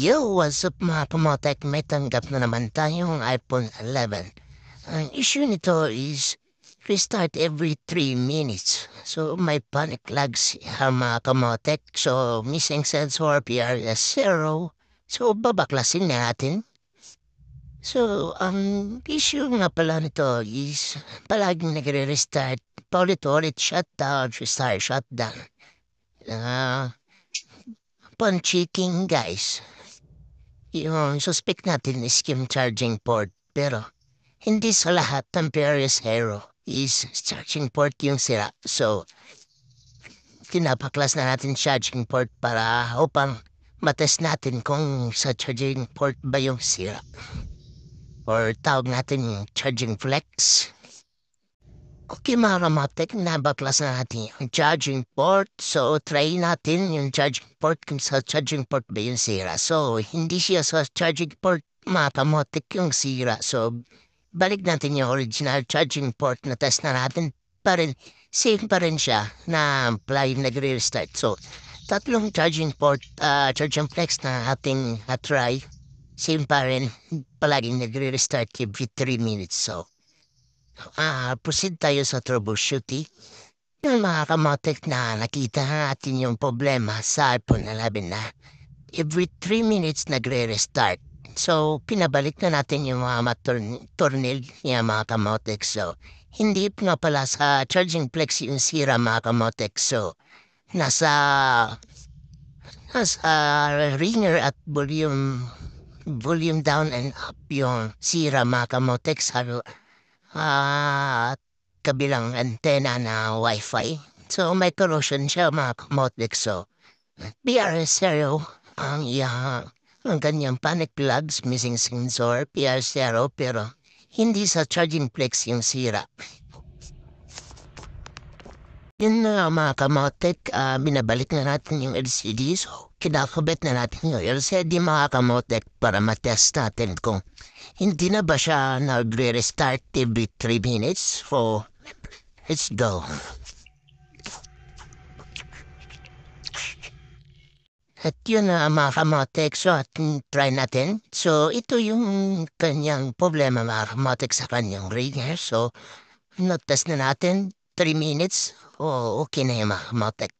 Yo, what's up mga kamotek? May tanggap na naman tayong iPhone 11. Ang issue nito is restart every 3 minutes. So may panic lags mga kamotek. So missing sensor PRS 0. So babaklasin natin. So ang issue nga pala nito is palaging nagre-restart. Paulit-ulit shutdown, restart, shutdown. Upon checking guys. Yung suspect natin is yung charging port. Pero, hindi sa lahat ng Paris Hero is charging port yung sira. So, pinapaklas na natin charging port para upang matest natin kung sa charging port ba yung sira. Or tawag natin yung charging flex. Okay mga kamatek, nabaklas na natin yung charging port. So, try natin yung charging port kung sa charging port ba yung sira. So, hindi siya sa charging port mga kamatek yung sira. So, balik natin yung original charging port na test na natin. Same pa rin siya na apply nagre-restart. So, tatlong charging port, charging flex na ating try. Same pa rin, palaging nagre-restart every 3 minutes. So, proceed tayo sa troubleshooting. Yung mga kamotek na nakita natin yung problema sa iPhone 11 na every 3 minutes nagre-restart. So, pinabalik na natin yung mga tornil yung mga kamotek. So, hindi nga pala sa charging flex yung sira mga kamotek. So, nasa ringer at volume down and up yung sira mga kamotek sa at kabilang antena na Wi-Fi. So, may corrosion siya mga kamotek. So, PR0 ang kanyang panic plugs, missing sensor, PR0 pero hindi sa charging flex yung sira. Yun na mga kamotek, binabalik na natin yung LCD. So, kinakabit na natin yung LCD mga kamotek para matest natin kung hindi na ba siya nagre-restart every 3 minutes. So, let's go. At yun na mga kamotek, so try natin. So, ito yung kanyang problema mga kamotek sa kanyang ringer. So, test na natin 3 minutes. Oh, okay na yung mga kamotek.